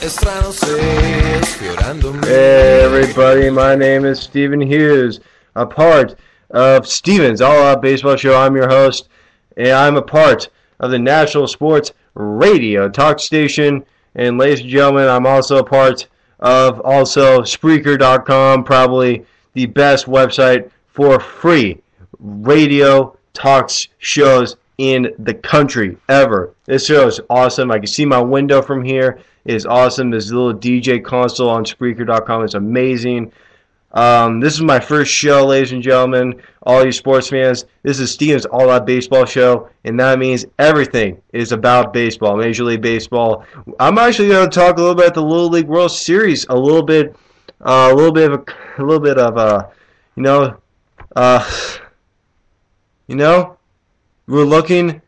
Hey everybody, my name is Stephen Hughes, a part of Steven's All Out Baseball Show. I'm your host, and I'm a part of the National Sports Radio talk station. And ladies and gentlemen, I'm also a part of Spreaker.com, probably the best website for free radio talk shows in the country ever. This show is awesome. I can see my window from here. It is awesome. This little DJ console on Spreaker.com is amazing. This is my first show, ladies and gentlemen, all you sports fans. This is Steven's All Out Baseball Show, and that means everything is about baseball, Major League Baseball. I'm actually going to talk a little bit about the Little League World Series, a little bit of we're looking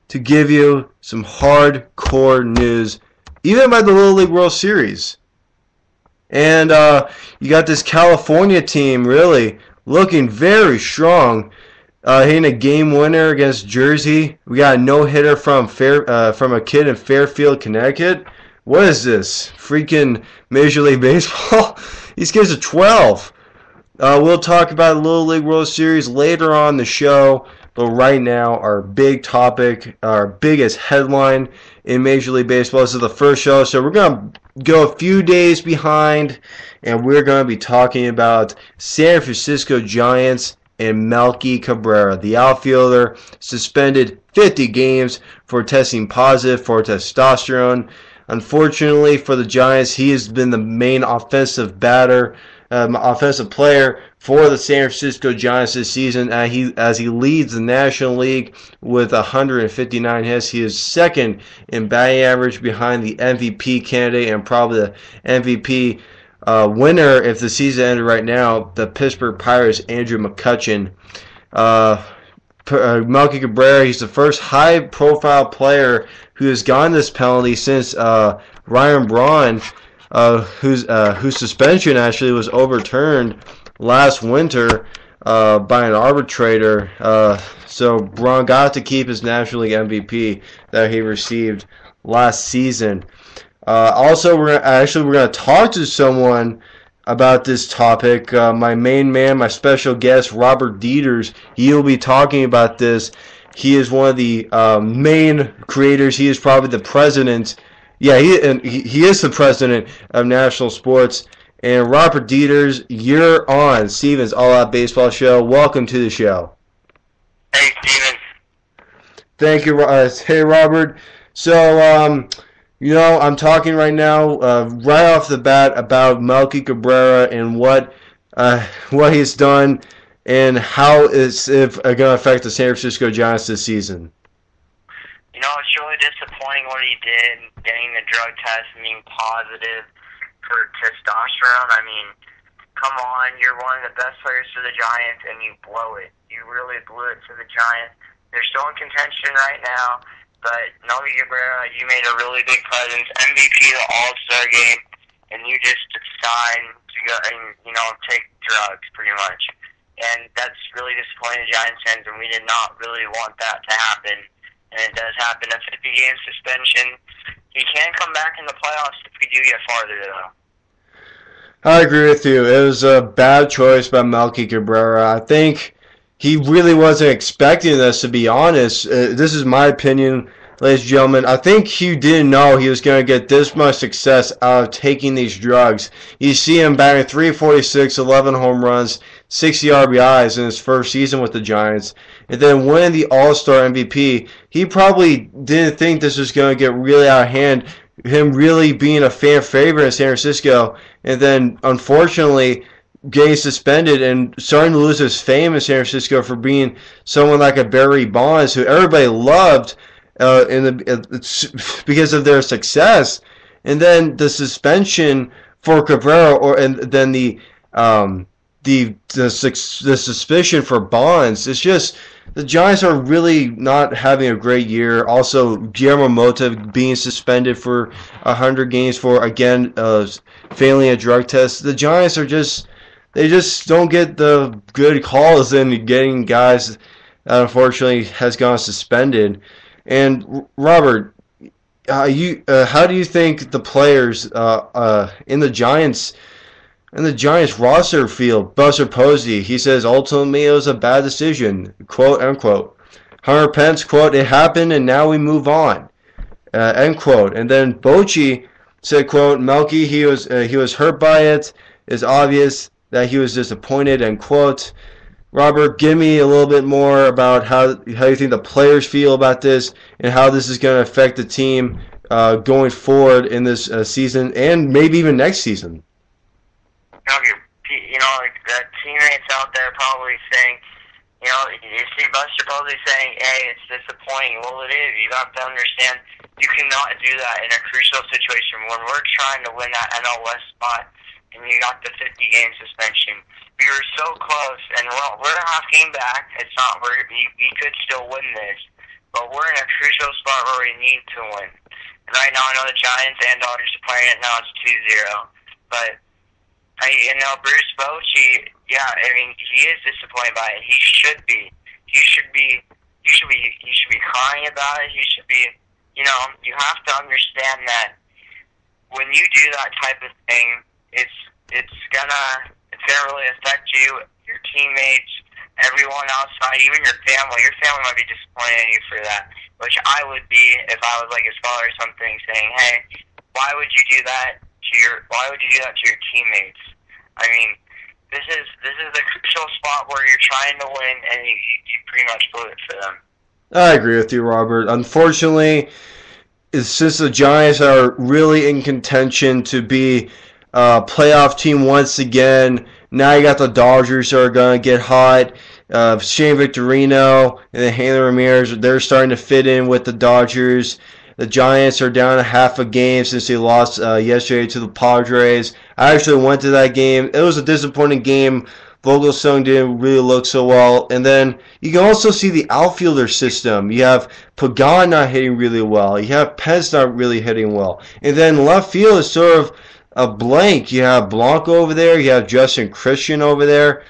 to give you some hardcore news, even about the Little League World Series. And you got this California team really looking very strong, hitting a game winner against Jersey. We got a no-hitter from a kid in Fairfield, Connecticut. What is this? Freaking Major League Baseball? These kids are 12. We'll talk about the Little League World Series later on the show. But right now, our big topic, our biggest headline in Major League Baseball, this is the first show, so we're going to go a few days behind, and we're going to be talking about San Francisco Giants and Melky Cabrera, the outfielder, suspended 50 games for testing positive for testosterone. Unfortunately for the Giants, he has been the main offensive player for the San Francisco Giants this season, as he leads the National League with 159 hits. He is second in batting average behind the MVP candidate and probably the MVP winner if the season ended right now, the Pittsburgh Pirates' Andrew McCutchen. Melky Cabrera, he's the first high-profile player who has gotten this penalty since Ryan Braun, whose suspension actually was overturned last winter by an arbitrator. So Braun got to keep his National League MVP that he received last season. Also, we're going to talk to someone about this topic. My main man, my special guest, Robert Dieters, he will be talking about this. He is one of the main creators. He is probably the president. Yeah, he is the president of National Sports. And Robert Dieters, you're on Steven's All Out Baseball Show. Welcome to the show. Hey, Steven. Thank you. Hey, Robert. So, I'm talking right now, right off the bat, about Melky Cabrera and what he's done and how it's going to affect the San Francisco Giants this season. It's really disappointing what he did, getting the drug test and being positive for testosterone. I mean, come on, you're one of the best players for the Giants, and you blow it. You really blew it for the Giants. They're still in contention right now, but Melky Cabrera, you made a really big presence, MVP of the All-Star game, and you just decide to go and, take drugs, pretty much. And that's really disappointing the Giants fans, and we did not really want that to happen. And it does happen, a 50-game suspension. He can come back in the playoffs if we do get farther, though. I agree with you. It was a bad choice by Melky Cabrera. I think he really wasn't expecting this, to be honest. This is my opinion, ladies and gentlemen. I think he didn't know he was going to get this much success out of taking these drugs. You see him batting .346, 11 home runs, 60 RBIs in his first season with the Giants, and then winning the All-Star MVP. He probably didn't think this was going to get really out of hand, him really being a fan favorite in San Francisco, and then unfortunately getting suspended and starting to lose his fame in San Francisco for being someone like a Barry Bonds, who everybody loved because of their success. And then the suspension for Cabrera, and then the suspicion for Bonds. It's just the Giants are really not having a great year. Also, Guillermo Mota being suspended for 100 games for, again, failing a drug test. The Giants are they just don't get the good calls in getting guys that unfortunately has gone suspended. And Robert, how do you think the players in the Giants roster feel? Buster Posey, he says ultimately it was a bad decision, quote unquote. Hunter Pence, quote, it happened and now we move on, end quote. And then Bochy said, quote, Melky, he was hurt by it. It's obvious that he was disappointed, end quote. Robert, give me a little bit more about how you think the players feel about this and how this is going to affect the team going forward in this season and maybe even next season. Like the teammates out there probably saying, you see Buster Posey saying, hey, it's disappointing. Well, it is. You have to understand you cannot do that in a crucial situation when we're trying to win that NL West spot and you got the 50-game suspension. We were so close, and we're a half game back. It's not we could still win this, but we're in a crucial spot where we need to win. And right now, I know the Giants and Dodgers are playing it now. It's 2-0, but Bruce Bochy, he is disappointed by it. He should be. He should be crying about it. He should be. You have to understand that when you do that type of thing, it's gonna really affect you, your teammates, everyone outside, even your family. Your family might be disappointed in you for that, which I would be if I was like his father or something, saying, "Hey, why would you do that to your teammates?" I mean, this is the crucial spot where you're trying to win, and you pretty much blew it for them. I agree with you, Robert. Unfortunately, since the Giants are really in contention to be a playoff team once again, now you got the Dodgers who are going to get hot. Shane Victorino and then Hanley Ramirez, they're starting to fit in with the Dodgers. The Giants are down a half a game since they lost yesterday to the Padres. I actually went to that game. It was a disappointing game. Vogelsong didn't really look so well. And then you can also see the outfielder system. You have Pagan not hitting really well. You have Pence not really hitting well. And then left field is sort of a blank. You have Blanco over there. You have Justin Christian over there.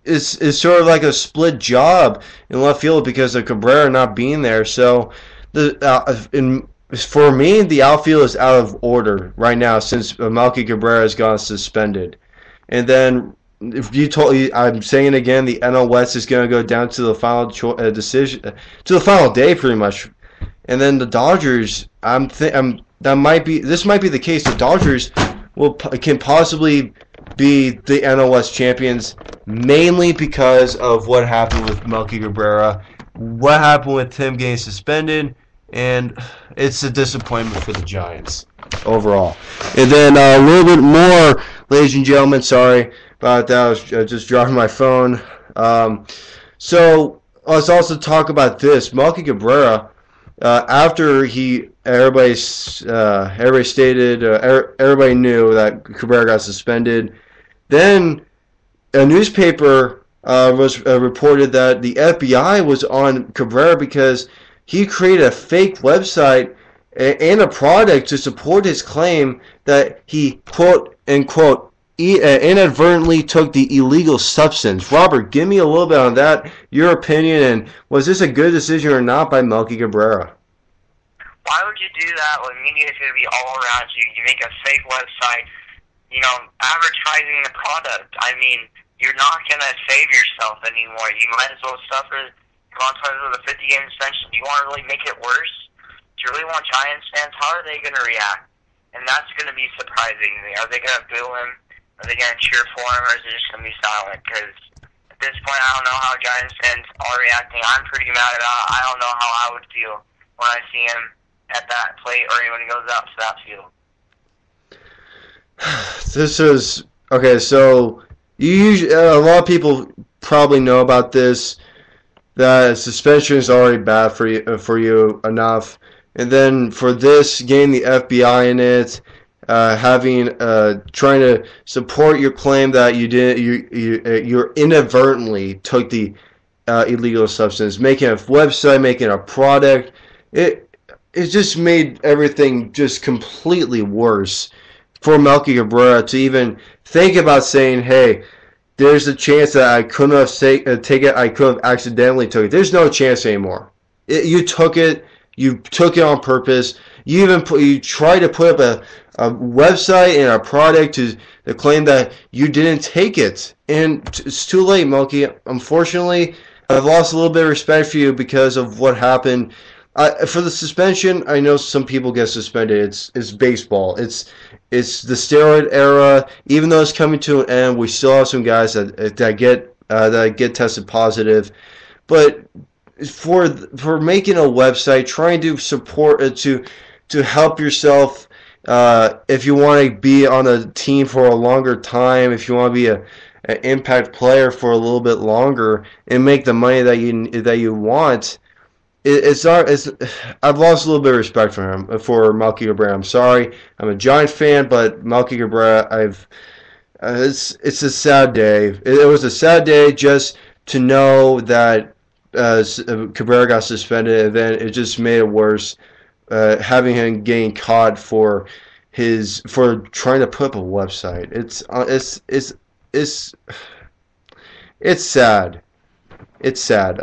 It's sort of like a split job in left field because of Cabrera not being there. So for me, the outfield is out of order right now since Melky Cabrera has gone suspended. And then I'm saying it again, the NL West is going to go down to the final decision, to the final day, pretty much. And then the Dodgers, this might be the case. The Dodgers can possibly be the NL West champions, mainly because of what happened with Melky Cabrera, what happened with Tim getting suspended, and it's a disappointment for the Giants overall. And then a little bit more, ladies and gentlemen, sorry about that. I was just dropping my phone. So let's also talk about this. Melky Cabrera, after everybody knew that Cabrera got suspended. Then a newspaper was reported that the FBI was on Cabrera because he created a fake website and a product to support his claim that he, quote unquote, inadvertently took the illegal substance. Robert, give me a little bit on that, your opinion, and was this a good decision or not by Melky Cabrera? Why would you do that when media is going to be all around you? You make a fake website, advertising the product. I mean, you're not going to save yourself anymore. You might as well suffer consequences with a 50-game suspension. Do you want to really make it worse? Do you really want Giants fans? How are they going to react? And that's going to be surprising to me. Are they going to boo him? Are they going to cheer for him? Or is it just going to be silent? Because at this point, I don't know how Giants fans are reacting. I'm pretty mad about it. I don't know how I would feel when I see him at that plate or when he goes out to that field. This is okay. So a lot of people probably know about this. That suspension is already bad for you enough, and then for this, getting the FBI in it, trying to support your claim that you inadvertently took the illegal substance, making a website, making a product, it just made everything just completely worse for Melky Cabrera to even think about saying, hey, there's a chance that I couldn't have taken it. I could have accidentally took it. There's no chance anymore. You took it on purpose. you try to put up a website and a product to claim that you didn't take it, and it's too late, Melky. Unfortunately, I've lost a little bit of respect for you because of what happened. For the suspension, I know some people get suspended. It's baseball. It's the steroid era. Even though it's coming to an end, we still have some guys that get tested positive. But for making a website, trying to support to help yourself, if you want to be on a team for a longer time, if you want to be an impact player for a little bit longer and make the money that you want. I've lost a little bit of respect for him, for Melky Cabrera. I'm sorry. I'm a Giant fan, but Melky Cabrera, it's a sad day. It was a sad day just to know that Cabrera got suspended, and then it just made it worse, having him getting caught for trying to put up a website. It's sad. It's sad.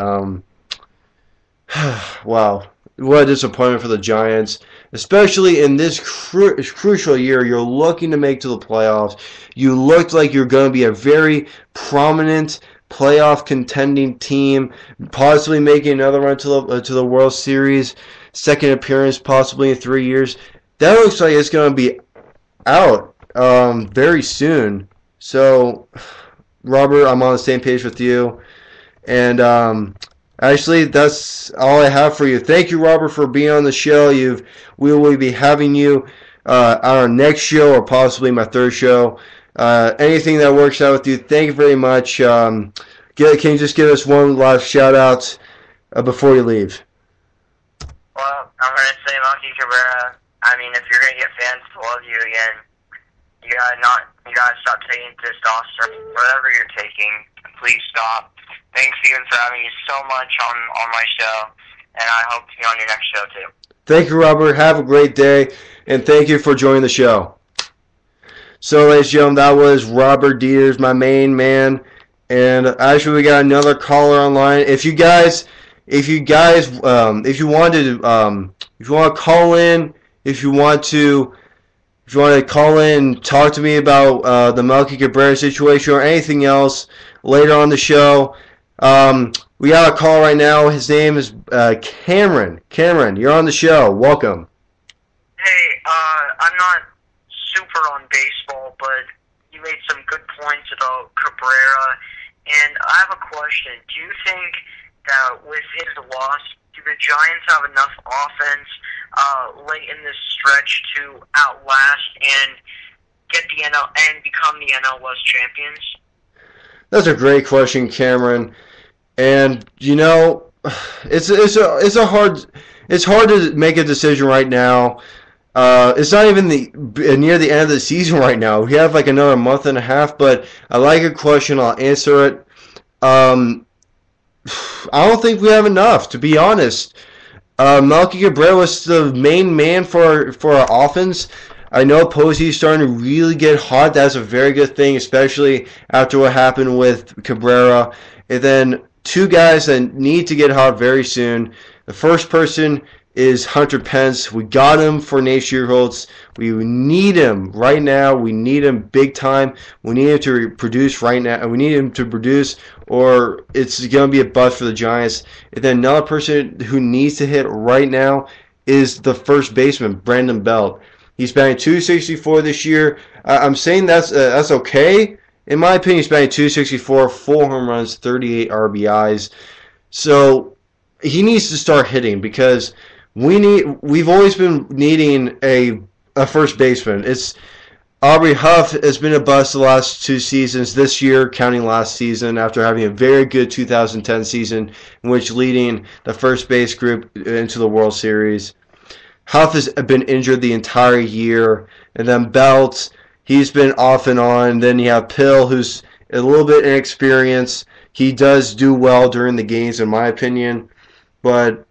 Wow, what a disappointment for the Giants, especially in this crucial year. You're looking to make to the playoffs. You looked like you're going to be a very prominent playoff contending team, possibly making another run to the World Series, second appearance possibly in 3 years. That looks like it's going to be out very soon. So, Robert, I'm on the same page with you, and actually, that's all I have for you. Thank you, Robert, for being on the show. We will be having you on our next show, or possibly my third show. Anything that works out with you, thank you very much. Can you just give us one last shout out before you leave? Well, I'm going to say, Melky Cabrera, I mean, if you're going to get fans to love you again, you gotta stop taking testosterone. Whatever you're taking, please stop. Thanks again for having me so much on my show, and I hope to be on your next show too. Thank you, Robert. Have a great day, and thank you for joining the show. So, ladies and gentlemen, that was Robert Dieters, my main man, and actually we got another caller online. If you want to call in, if you want to call in and talk to me about the Melky Cabrera situation or anything else later on the show, we got a call right now. His name is Cameron. Cameron, you're on the show. Welcome. Hey, I'm not super on baseball, but you made some good points about Cabrera, and I have a question. Do you think that with his loss, do the Giants have enough offense late in this stretch to outlast and get the NL and become the NL West champions? That's a great question, Cameron. And it's hard to make a decision right now. It's not even near the end of the season right now. We have like another month and a half, but I like your question. I'll answer it. I don't think we have enough, to be honest. Melky Cabrera was the main man for our offense. I know Posey's starting to really get hot. That's a very good thing, especially after what happened with Cabrera. And then two guys that need to get hot very soon. The first person is Hunter Pence. We got him for Nate Schierholtz. We need him right now. We need him big time. We need him to produce right now. We need him to produce, or it's going to be a bust for the Giants. And then another person who needs to hit right now is the first baseman, Brandon Belt. He's batting .264 this year. I'm saying that's okay. In my opinion, he's batting .264, 4 home runs, 38 RBIs. So he needs to start hitting because we've always been needing a first baseman. Aubrey Huff has been a bust the last 2 seasons. This year, counting last season, after having a very good 2010 season, in which leading the first base group into the World Series. Huff has been injured the entire year, and then Belt, he's been off and on. Then you have Pill, who's a little bit inexperienced. He does do well during the games, in my opinion, but